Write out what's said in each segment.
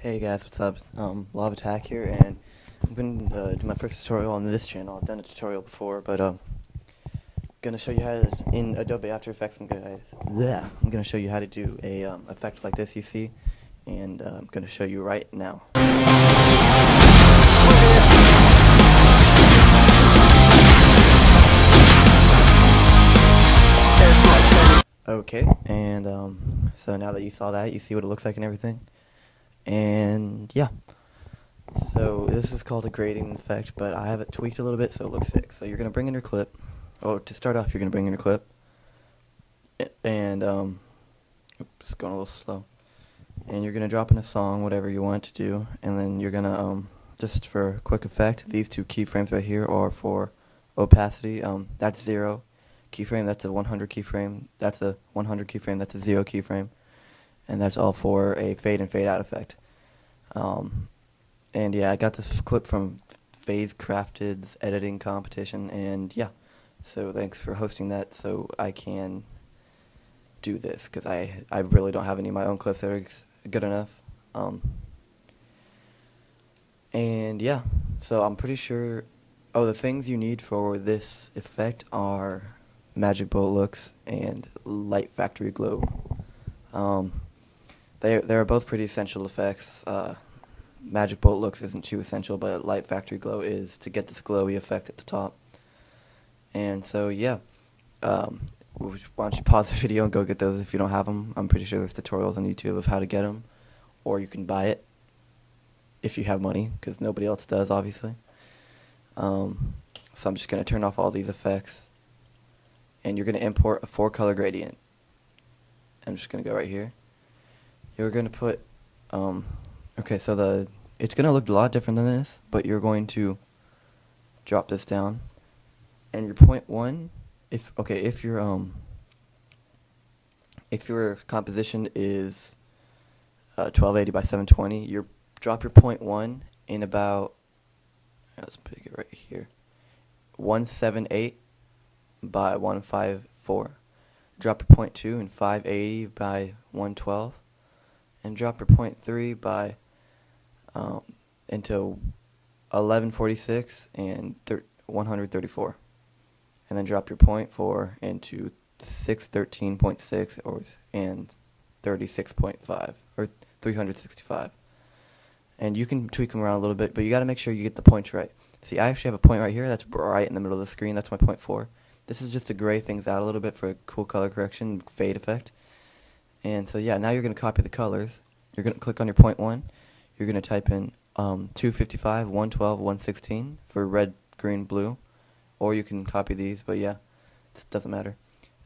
Hey guys, what's up? Law of Attack here, and I'm going to do my first tutorial on this channel. I've done a tutorial before, but going to show you how to, in Adobe After Effects, I'm going to show you how to do a effect like this you see, and I'm going to show you right now. Okay, and so now that you saw that, you see what it looks like and everything. And yeah, so this is called a grading effect, but I have it tweaked a little bit so it looks sick. So you're going to bring in your clip. Oh, to start off, you're going to bring in your clip. And, oops, going a little slow. And you're going to drop in a song, whatever you want to do. And then you're going to, just for a quick effect, these two keyframes right here are for opacity. That's 0 keyframe, that's a 100 keyframe. That's a 100 keyframe, that's a 0 keyframe. And that's all for a fade and fade out effect. And yeah, I got this clip from Faze Crafted's editing competition, and yeah, so thanks for hosting that so I can do this, because I really don't have any of my own clips that are good enough. And yeah, so I'm pretty sure, the things you need for this effect are Magic Bullet Looks and Light Factory Glow. They're both pretty essential effects. Magic Bolt Looks isn't too essential, but Light Factory Glow is to get this glowy effect at the top. And so yeah, why don't you pause the video and go get those if you don't have them. I'm pretty sure there's tutorials on YouTube of how to get them, or you can buy it if you have money, because nobody else does, obviously. So I'm just going to turn off all these effects, and you're going to import a 4-color gradient. I'm just going to go right here. You're going to put, okay, so it's going to look a lot different than this, but you're going to drop this down, and your point 1, if your composition is 1280 by 720, drop your point 1 in about, let's put it right here, 178 by 154. Drop your point 2 in 580 by 112. And drop your point 3 by into 1146 and 134, and then drop your point 4 into 613.6 and 36.5 or 365. And you can tweak them around a little bit, but you got to make sure you get the points right. See, I actually have a point right here that's right in the middle of the screen. That's my point 4. This is just to gray things out a little bit for a cool color correction fade effect. And so yeah, now you're going to copy the colors. You're going to click on your point 1. You're going to type in 255, 112, 116 for red, green, blue. Or you can copy these, but yeah, it doesn't matter.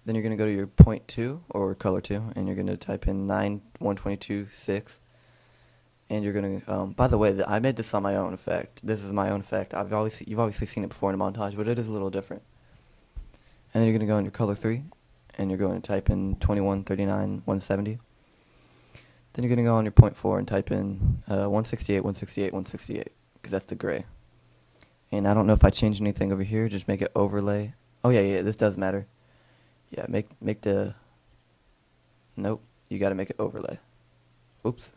Then you're going to go to your point 2, or color 2, and you're going to type in 9, 122, 6. And you're going to, by the way, I made this on my own effect. This is my own effect. You've obviously seen it before in a montage, but it is a little different. And then you're going to go in your color 3. And you're going to type in 21, 39, 170. Then you're going to go on your point 4 and type in 168, 168, 168, because that's the gray. And I don't know if I changed anything over here, just make it overlay. Oh yeah, this does matter. Yeah, make the, nope, you got to make it overlay. Oops.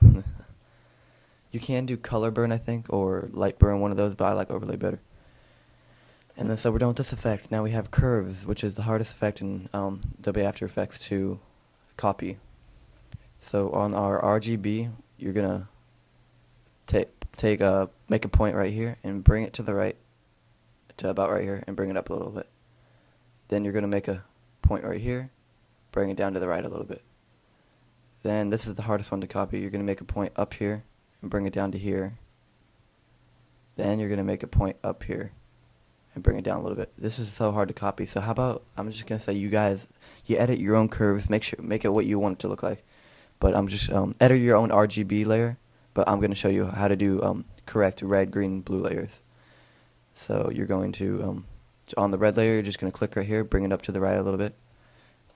You can do color burn, I think, or light burn, one of those, but I like overlay better. And then so we're done with this effect. Now we have curves, which is the hardest effect in Adobe After Effects to copy. So on our RGB, you're gonna make a point right here and bring it to the right, to about right here, and bring it up a little bit. Then you're gonna make a point right here, bring it down to the right a little bit. Then this is the hardest one to copy. You're gonna make a point up here and bring it down to here. Then you're gonna make a point up here and bring it down a little bit. This is so hard to copy, so how about, I'm just going to say, you guys, you edit your own curves, make it what you want it to look like. But I'm just, edit your own RGB layer, but I'm going to show you how to do correct red, green, blue layers. So you're going to, on the red layer, you're just going to click right here, bring it up to the right a little bit.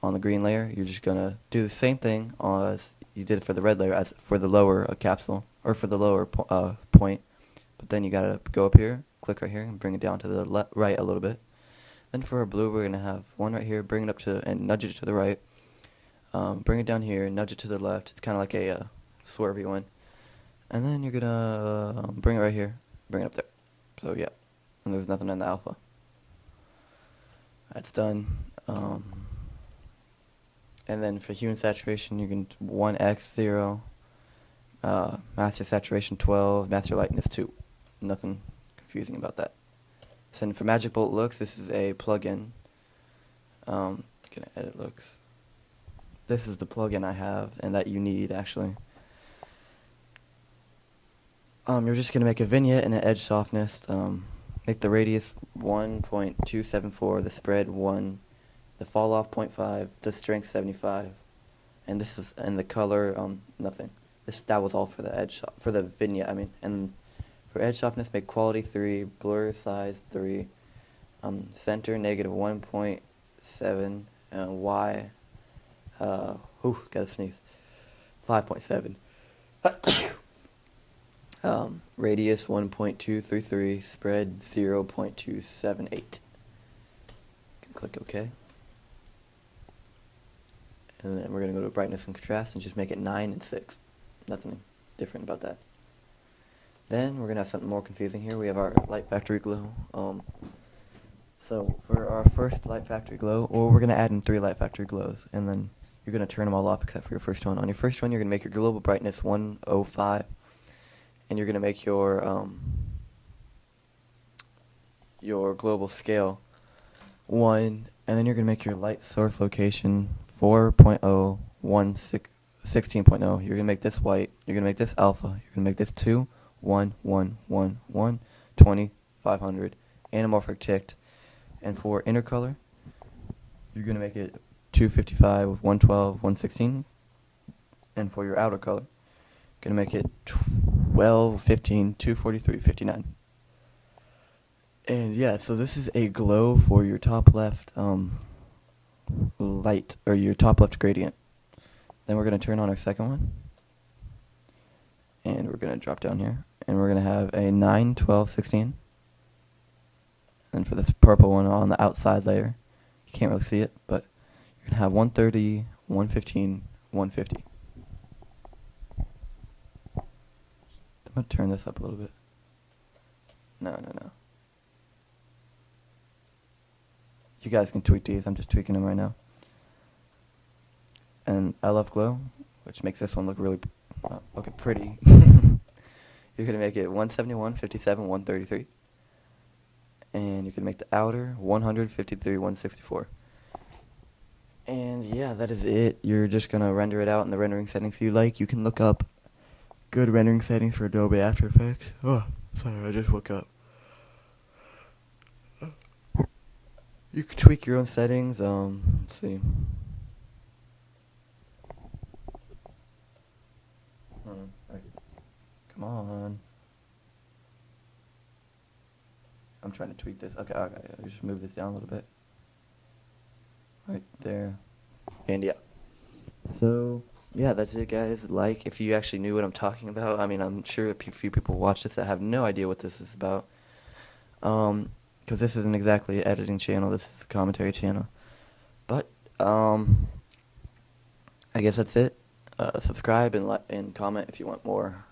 On the green layer, you're just going to do the same thing as you did for the red layer, as for the lower capsule, or for the lower point. But then you got to go up here, click right here, and bring it down to the right a little bit. Then for our blue, we're going to have one right here, bring it up to, and nudge it to the right. Bring it down here, nudge it to the left. It's kind of like a swervy one. And then you're gonna bring it right here, bring it up there. So yeah, and there's nothing in the alpha. That's done. And then for hue and saturation, you can 1x 0, master saturation 12, master lightness 2. Nothing confusing about that. So then for Magic Bolt looks, this is a plugin. Gonna edit looks. This is the plugin I have, and that you need actually. You're just gonna make a vignette and an edge softness. Make the radius 1.274, the spread 1, the fall off 0.5, the strength 75, and this is and the color nothing. That was all for the for the vignette. I mean, and for edge softness, make quality 3, blur size 3, center negative 1.7, and Y. Gotta sneeze. 5.7. Radius 1.233, spread 0.278. Click OK. And then we're going to go to brightness and contrast and just make it 9 and 6. Nothing different about that. Then we're going to have something more confusing here. We have our light factory glow. So for our first light factory glow, or we're going to add in 3 light factory glows, and then you're going to turn them all off except for your first one. On your first one, you're going to make your global brightness 105, and you're going to make your global scale 1, and then you're going to make your light source location 4.0, 16.0. You're going to make this white, you're going to make this alpha, you're going to make this 2, 1, 1, 1, 1, 20, 500, anamorphic ticked, and for inner color, you're going to make it 255, 112, 116, and for your outer color, you're going to make it 12, 15, 243, 59. And yeah, so this is a glow for your top left light, or your top left gradient. Then we're going to turn on our second one, and we're going to drop down here, and we're going to have a 9, 12, 16. And for this purple one on the outside layer, you can't really see it, but you're going to have 130, 115, 150. I'm going to turn this up a little bit. No. You guys can tweak these. I'm just tweaking them right now. And I love glow, which makes this one look really pretty. You're going to make it 171, 57, 133. And you can make the outer 153, 164. And yeah, that is it. You're just going to render it out in the rendering settings you like. You can look up good rendering settings for Adobe After Effects. Oh, sorry, I just woke up. You can tweak your own settings. Let's see. Come on. I'm trying to tweak this. Okay, just move this down a little bit. Right there. And yeah. So, yeah, that's it, guys. Like, if you actually knew what I'm talking about. I mean, I'm sure a few people watch this that have no idea what this is about. Because this isn't exactly an editing channel. This is a commentary channel. But, I guess that's it. Subscribe and comment if you want more.